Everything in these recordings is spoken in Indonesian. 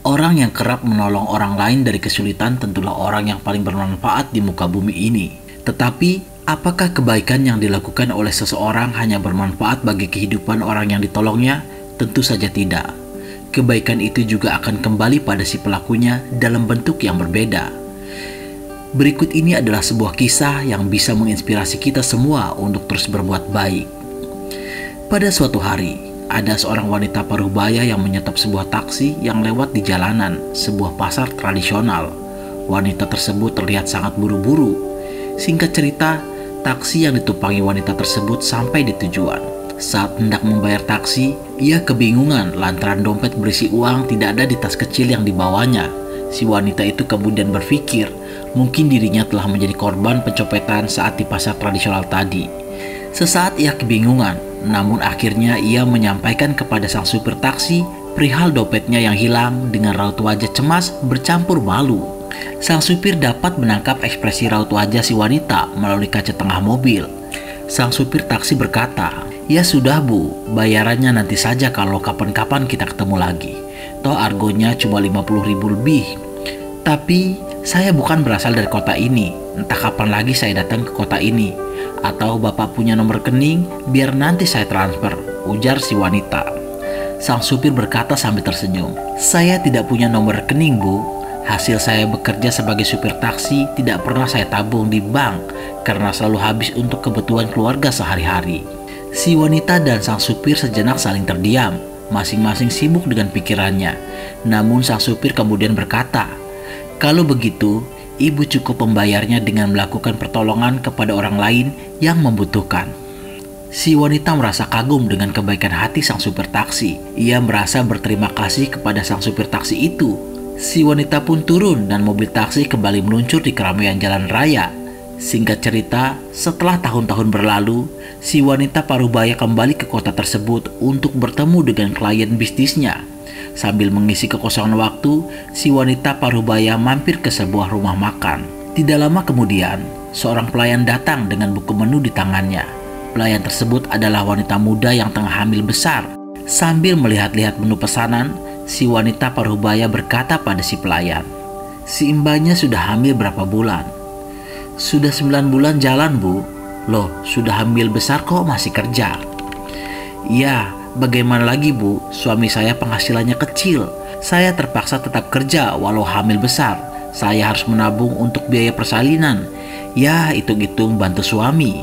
Orang yang kerap menolong orang lain dari kesulitan tentulah orang yang paling bermanfaat di muka bumi ini. Tetapi, apakah kebaikan yang dilakukan oleh seseorang hanya bermanfaat bagi kehidupan orang yang ditolongnya? Tentu saja tidak. Kebaikan itu juga akan kembali pada si pelakunya dalam bentuk yang berbeda. Berikut ini adalah sebuah kisah yang bisa menginspirasi kita semua untuk terus berbuat baik. Pada suatu hari, ada seorang wanita parubaya yang menyetop sebuah taksi yang lewat di jalanan sebuah pasar tradisional. Wanita tersebut terlihat sangat buru-buru. Singkat cerita, taksi yang ditumpangi wanita tersebut sampai di tujuan. Saat hendak membayar taksi, ia kebingungan lantaran dompet berisi uang tidak ada di tas kecil yang dibawanya. Si wanita itu kemudian berpikir, mungkin dirinya telah menjadi korban pencopetan saat di pasar tradisional tadi. Sesaat ia kebingungan, namun akhirnya ia menyampaikan kepada sang supir taksi perihal dompetnya yang hilang dengan raut wajah cemas bercampur malu. Sang supir dapat menangkap ekspresi raut wajah si wanita melalui kaca tengah mobil. Sang supir taksi berkata, "Ya sudah bu, bayarannya nanti saja kalau kapan-kapan kita ketemu lagi. Toh argonya cuma 50.000 lebih. Tapi saya bukan berasal dari kota ini, entah kapan lagi saya datang ke kota ini. Atau bapak punya nomor rekening, biar nanti saya transfer," ujar si wanita. Sang supir berkata sambil tersenyum, "Saya tidak punya nomor rekening bu. Hasil saya bekerja sebagai supir taksi tidak pernah saya tabung di bank karena selalu habis untuk kebutuhan keluarga sehari-hari." Si wanita dan sang supir sejenak saling terdiam, masing-masing sibuk dengan pikirannya. Namun sang supir kemudian berkata, "Kalau begitu, ibu cukup membayarnya dengan melakukan pertolongan kepada orang lain yang membutuhkan." Si wanita merasa kagum dengan kebaikan hati sang supir taksi. Ia merasa berterima kasih kepada sang supir taksi itu. Si wanita pun turun dan mobil taksi kembali meluncur di keramaian jalan raya. Singkat cerita, setelah tahun-tahun berlalu, si wanita parubaya kembali ke kota tersebut untuk bertemu dengan klien bisnisnya. Sambil mengisi kekosongan waktu, si wanita parubaya mampir ke sebuah rumah makan. Tidak lama kemudian, seorang pelayan datang dengan buku menu di tangannya. Pelayan tersebut adalah wanita muda yang tengah hamil besar. Sambil melihat-lihat menu pesanan, si wanita parubaya berkata pada si pelayan, "Si imbanya sudah hamil berapa bulan?" "Sudah 9 bulan jalan bu." "Loh, sudah hamil besar kok masih kerja?" "Ya, bagaimana lagi bu, suami saya penghasilannya kecil. Saya terpaksa tetap kerja walau hamil besar. Saya harus menabung untuk biaya persalinan. Ya, hitung-hitung bantu suami."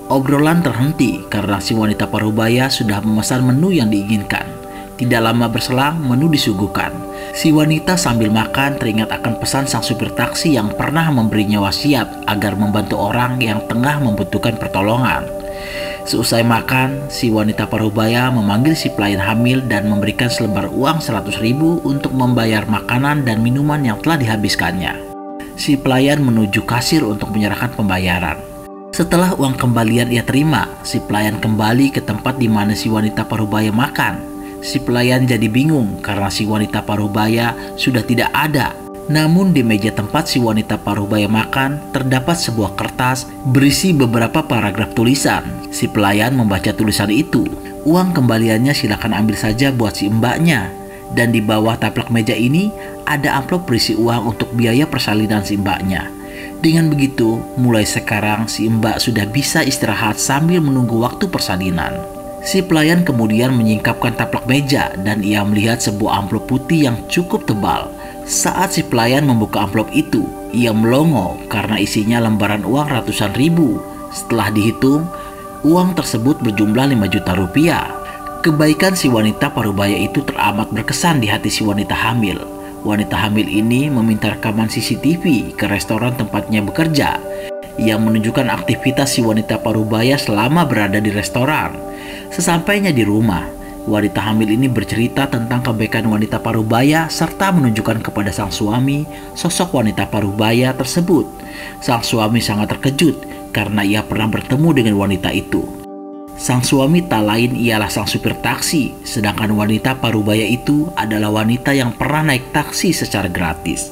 Obrolan terhenti karena si wanita parubaya sudah memesan menu yang diinginkan. Tidak lama berselang, menu disuguhkan. Si wanita sambil makan teringat akan pesan sang supir taksi yang pernah memberinya wasiat agar membantu orang yang tengah membutuhkan pertolongan. Seusai makan, si wanita parubaya memanggil si pelayan hamil dan memberikan selembar uang 100.000 untuk membayar makanan dan minuman yang telah dihabiskannya. Si pelayan menuju kasir untuk menyerahkan pembayaran. Setelah uang kembalian ia terima, si pelayan kembali ke tempat di mana si wanita parubaya makan. Si pelayan jadi bingung karena si wanita parubaya sudah tidak ada. Namun di meja tempat si wanita parubaya makan terdapat sebuah kertas berisi beberapa paragraf tulisan. Si pelayan membaca tulisan itu. "Uang kembaliannya silakan ambil saja buat si mbaknya. Dan di bawah taplak meja ini ada amplop berisi uang untuk biaya persalinan si mbaknya. Dengan begitu, mulai sekarang si mbak sudah bisa istirahat sambil menunggu waktu persalinan." Si pelayan kemudian menyingkapkan taplak meja dan ia melihat sebuah amplop putih yang cukup tebal. Saat si pelayan membuka amplop itu, ia melongo karena isinya lembaran uang ratusan ribu. Setelah dihitung, uang tersebut berjumlah 5 juta rupiah. Kebaikan si wanita parubaya itu teramat berkesan di hati si wanita hamil. Wanita hamil ini meminta rekaman CCTV ke restoran tempatnya bekerja yang menunjukkan aktivitas si wanita parubaya selama berada di restoran. Sesampainya di rumah, wanita hamil ini bercerita tentang kebaikan wanita parubaya serta menunjukkan kepada sang suami sosok wanita parubaya tersebut. Sang suami sangat terkejut karena ia pernah bertemu dengan wanita itu. Sang suami tak lain ialah sang supir taksi, sedangkan wanita parubaya itu adalah wanita yang pernah naik taksi secara gratis.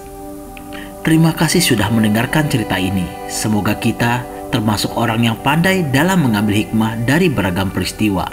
Terima kasih sudah mendengarkan cerita ini. Semoga kita termasuk orang yang pandai dalam mengambil hikmah dari beragam peristiwa.